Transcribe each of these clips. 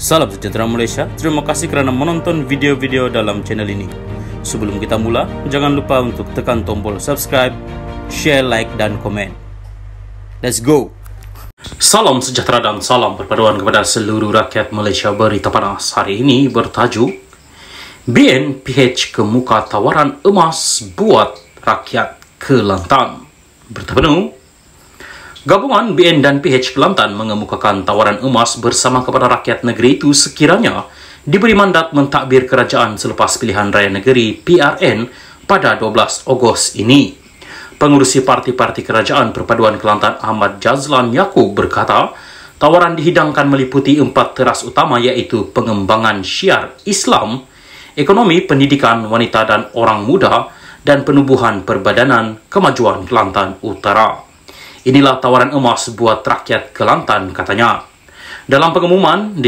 Salam sejahtera Malaysia, terima kasih kerana menonton video-video dalam channel ini. Sebelum kita mula, jangan lupa untuk tekan tombol subscribe, share, like dan komen. Let's go! Salam sejahtera dan salam perpaduan kepada seluruh rakyat Malaysia. Berita panas hari ini bertajuk BNPH kemuka tawaran emas buat rakyat Kelantan. Berita penuh. Gabungan BN dan PH Kelantan mengemukakan tawaran emas bersama kepada rakyat negeri itu sekiranya diberi mandat mentadbir kerajaan selepas pilihan raya negeri PRN pada 12 Ogos ini. Pengurusi parti-parti kerajaan Perpaduan Kelantan Ahmad Jazlan Yaakob berkata, tawaran dihidangkan meliputi 4 teras utama iaitu pengembangan syiar Islam, ekonomi, pendidikan, wanita dan orang muda, dan penubuhan perbadanan kemajuan Kelantan Utara. Inilah tawaran emas buat rakyat Kelantan, katanya. Dalam pengumuman di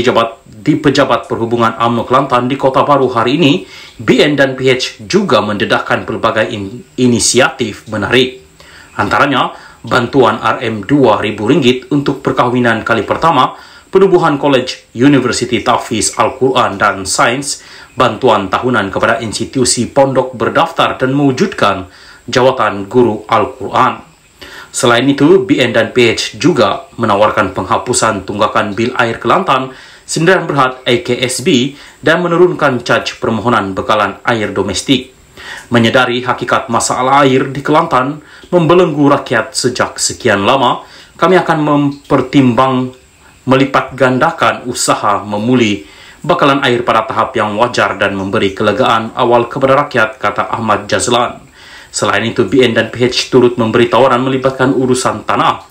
Pejabat Perhubungan UMNO Kelantan di Kota Baru hari ini, BN dan PH juga mendedahkan pelbagai inisiatif menarik. Antaranya, bantuan RM2,000 untuk perkahwinan kali pertama, penubuhan Kolej Universiti Tahfiz Al-Quran dan Sains, bantuan tahunan kepada institusi pondok berdaftar dan mewujudkan jawatan guru Al-Quran. Selain itu, BN dan PH juga menawarkan penghapusan tunggakan bil air Kelantan Sdn Bhd AKSB dan menurunkan caj permohonan bekalan air domestik. Menyedari hakikat masalah air di Kelantan membelenggu rakyat sejak sekian lama, kami akan mempertimbang melipat gandakan usaha memuli bekalan air pada tahap yang wajar dan memberi kelegaan awal kepada rakyat, kata Ahmad Jazlan. Selain itu, BN dan PH turut memberi tawaran melibatkan urusan tanah.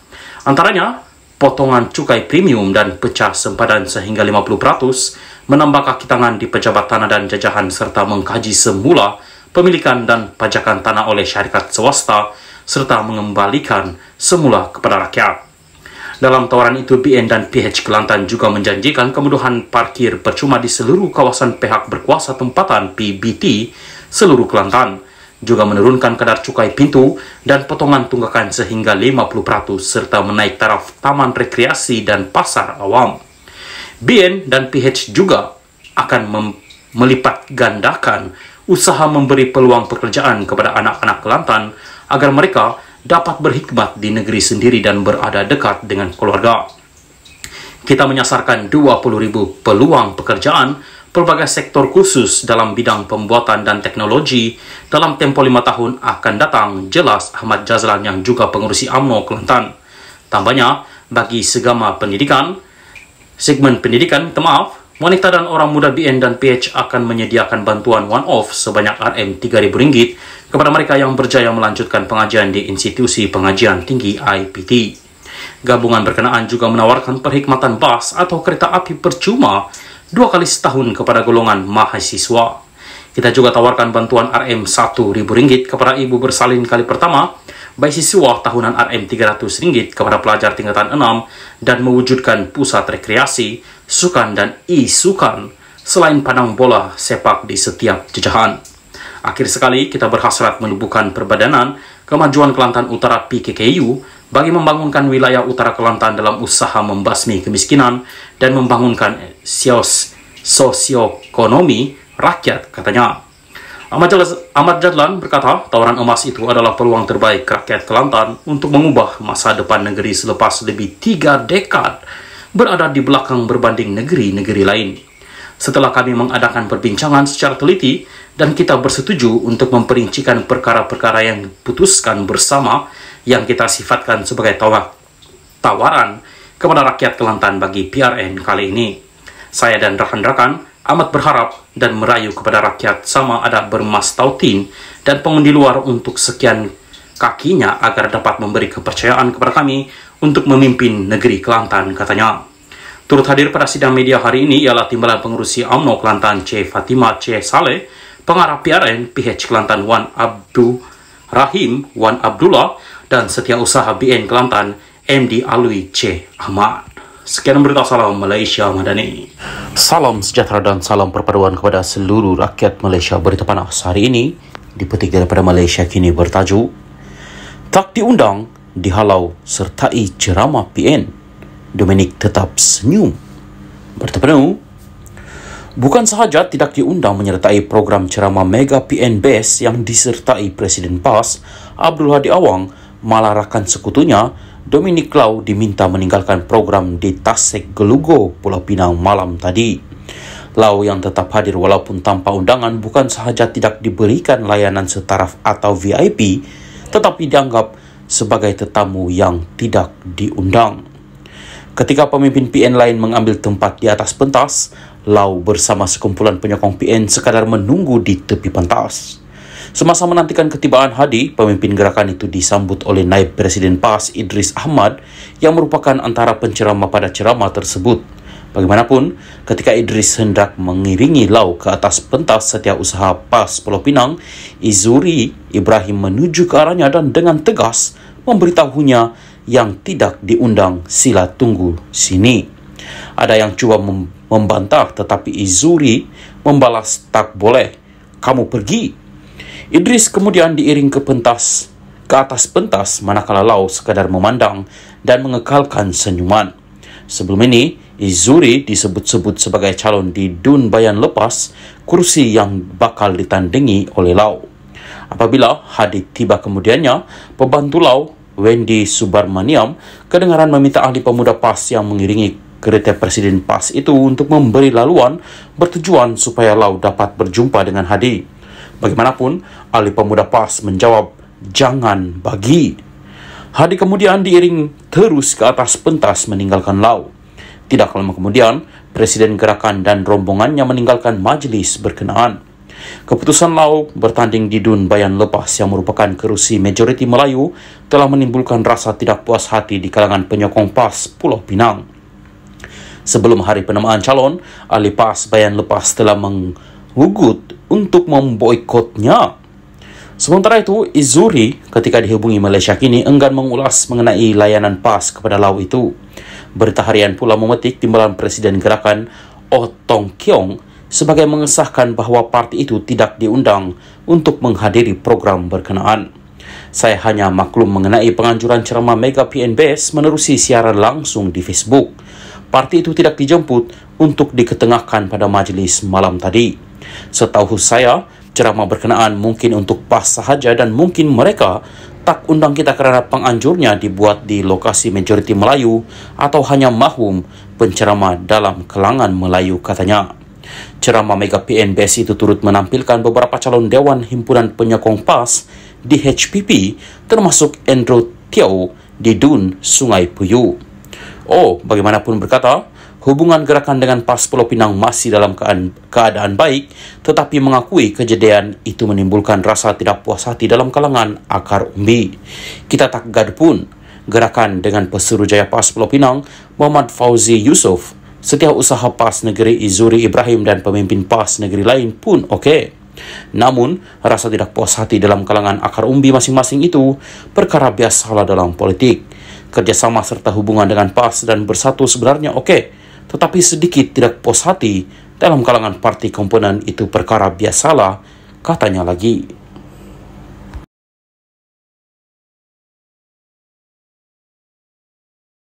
Antaranya, potongan cukai premium dan pecah sempadan sehingga 50%, menambah kaki tangan di pejabat tanah dan jajahan serta mengkaji semula pemilikan dan pajakan tanah oleh syarikat swasta serta mengembalikan semula kepada rakyat. Dalam tawaran itu, BN dan PH Kelantan juga menjanjikan kemudahan parkir percuma di seluruh kawasan pihak berkuasa tempatan PBT seluruh Kelantan, juga menurunkan kadar cukai pintu dan potongan tunggakan sehingga 50% serta menaik taraf taman rekreasi dan pasar awam. BN dan PH juga akan melipat gandakan usaha memberi peluang pekerjaan kepada anak-anak Kelantan agar mereka dapat berkhidmat di negeri sendiri dan berada dekat dengan keluarga. Kita menyasarkan 20,000 peluang pekerjaan pelbagai sektor khusus dalam bidang pembuatan dan teknologi dalam tempoh 5 tahun akan datang, jelas Ahmad Jazlan yang juga pengurusi UMNO Kelantan. Tambahnya, bagi segmen pendidikan, wanita dan orang muda BN dan PH akan menyediakan bantuan one-off sebanyak RM3,000 kepada mereka yang berjaya melanjutkan pengajian di institusi pengajian tinggi IPT. Gabungan berkenaan juga menawarkan perkhidmatan bas atau kereta api percuma 2 kali setahun kepada golongan mahasiswa. Kita juga tawarkan bantuan RM1,000 kepada ibu bersalin kali pertama, beasiswa tahunan RM300 kepada pelajar tingkatan 6 dan mewujudkan pusat rekreasi, sukan dan e-sukan selain padang bola sepak di setiap jajahan. Akhir sekali, kita berhasrat menubuhkan perbadanan kemajuan Kelantan Utara PKKU bagi membangunkan wilayah Utara Kelantan dalam usaha membasmi kemiskinan dan membangunkan sosioekonomi rakyat, katanya. Ahmad Jazlan berkata, tawaran emas itu adalah peluang terbaik rakyat Kelantan untuk mengubah masa depan negeri selepas lebih 3 dekad berada di belakang berbanding negeri-negeri lain. Setelah kami mengadakan perbincangan secara teliti dan kita bersetuju untuk memperincikan perkara-perkara yang diputuskan bersama yang kita sifatkan sebagai tawaran kepada rakyat Kelantan bagi PRN kali ini. Saya dan rakan-rakan amat berharap dan merayu kepada rakyat sama ada bermastautin dan pengundi luar untuk sekian kakinya agar dapat memberi kepercayaan kepada kami untuk memimpin negeri Kelantan, katanya. Turut hadir pada sidang media hari ini ialah Timbalan Pengurusi UMNO Kelantan C. Fatimah C. Saleh, Pengarah PRN PH Kelantan Wan Abdul Rahim Wan Abdullah dan Setiausaha BN Kelantan MD Alwi C. Ahmad. Sekian berita salam Malaysia Madani. Salam sejahtera dan salam perpaduan kepada seluruh rakyat Malaysia. Berita panas hari ini dipetik daripada Malaysia Kini bertajuk tak diundang, dihalau sertai ceramah PN, Dominic tetap senyum. Berita penuh. Bukan sahaja tidak diundang menyertai program ceramah Mega PNBS yang disertai Presiden PAS, Abdul Hadi Awang, malah rakan sekutunya, Dominic Lau, diminta meninggalkan program di Tasik Gelugo, Pulau Pinang malam tadi. Lau yang tetap hadir walaupun tanpa undangan bukan sahaja tidak diberikan layanan setaraf atau VIP, tetapi dianggap sebagai tetamu yang tidak diundang. Ketika pemimpin PN lain mengambil tempat di atas pentas, Lau bersama sekumpulan penyokong PN sekadar menunggu di tepi pentas. Semasa menantikan ketibaan Hadi, pemimpin gerakan itu disambut oleh Naib Presiden PAS Idris Ahmad yang merupakan antara penceramah pada ceramah tersebut. Bagaimanapun, ketika Idris hendak mengiringi Lau ke atas pentas Setiausaha PAS Pulau Pinang, Izuri Ibrahim menuju ke arahnya dan dengan tegas memberitahunya yang tidak diundang sila tunggu sini. Ada yang coba membantah, tetapi Izuri membalas, tak boleh, kamu pergi. Idris kemudian diiring ke atas pentas, manakala Lau sekadar memandang dan mengekalkan senyuman. Sebelum ini, Izuri disebut-sebut sebagai calon di Dun Bayan Lepas, kursi yang bakal ditandingi oleh Lau. Apabila Hadi tiba kemudiannya, pembantu Lau, Wendy Subarmaniam, kedengaran meminta ahli pemuda PAS yang mengiringi kereta Presiden PAS itu untuk memberi laluan bertujuan supaya Lau dapat berjumpa dengan Hadi. Bagaimanapun, ahli pemuda PAS menjawab, jangan bagi. Hadi kemudian diiring terus ke atas pentas meninggalkan Lau. Tidak lama kemudian, Presiden Gerakan dan rombongannya meninggalkan majelis berkenaan. Keputusan Lau bertanding di Dun Bayan Lepas yang merupakan kerusi majoriti Melayu telah menimbulkan rasa tidak puas hati di kalangan penyokong PAS Pulau Pinang. Sebelum hari penamaan calon, ahli PAS Bayan Lepas telah mengugut untuk memboikotnya. Sementara itu, Izuri ketika dihubungi Malaysia kini enggan mengulas mengenai layanan PAS kepada Lau itu. Berita harian pula memetik timbalan Presiden Gerakan Oh Tong Kiong sebagai mengesahkan bahawa parti itu tidak diundang untuk menghadiri program berkenaan. Saya hanya maklum mengenai penganjuran ceramah Mega PNBS menerusi siaran langsung di Facebook. Parti itu tidak dijemput untuk diketengahkan pada majlis malam tadi. Setahu saya, ceramah berkenaan mungkin untuk PAS sahaja dan mungkin mereka tak undang kita kerana penganjurnya dibuat di lokasi majoriti Melayu atau hanya mahum penceramah dalam kalangan Melayu, katanya. Ceramah Mega PNBS itu turut menampilkan beberapa calon Dewan Himpunan Penyokong PAS di HPP termasuk Andrew Tiao di Dun Sungai Puyu. Oh, bagaimanapun berkata, hubungan gerakan dengan PAS Pulau Pinang masih dalam keadaan baik, tetapi mengakui kejadian itu menimbulkan rasa tidak puas hati dalam kalangan akar umbi. Kita tak gaduh pun. Gerakan dengan Pesuruhjaya PAS Pulau Pinang, Muhammad Fauzi Yusof, Setiausaha PAS Negeri Izuri Ibrahim dan pemimpin PAS negeri lain pun okey. Namun, rasa tidak puas hati dalam kalangan akar umbi masing-masing itu perkara biasalah dalam politik. Kerjasama serta hubungan dengan PAS dan bersatu sebenarnya okey, tetapi sedikit tidak puas hati dalam kalangan parti komponen itu perkara biasalah, katanya lagi.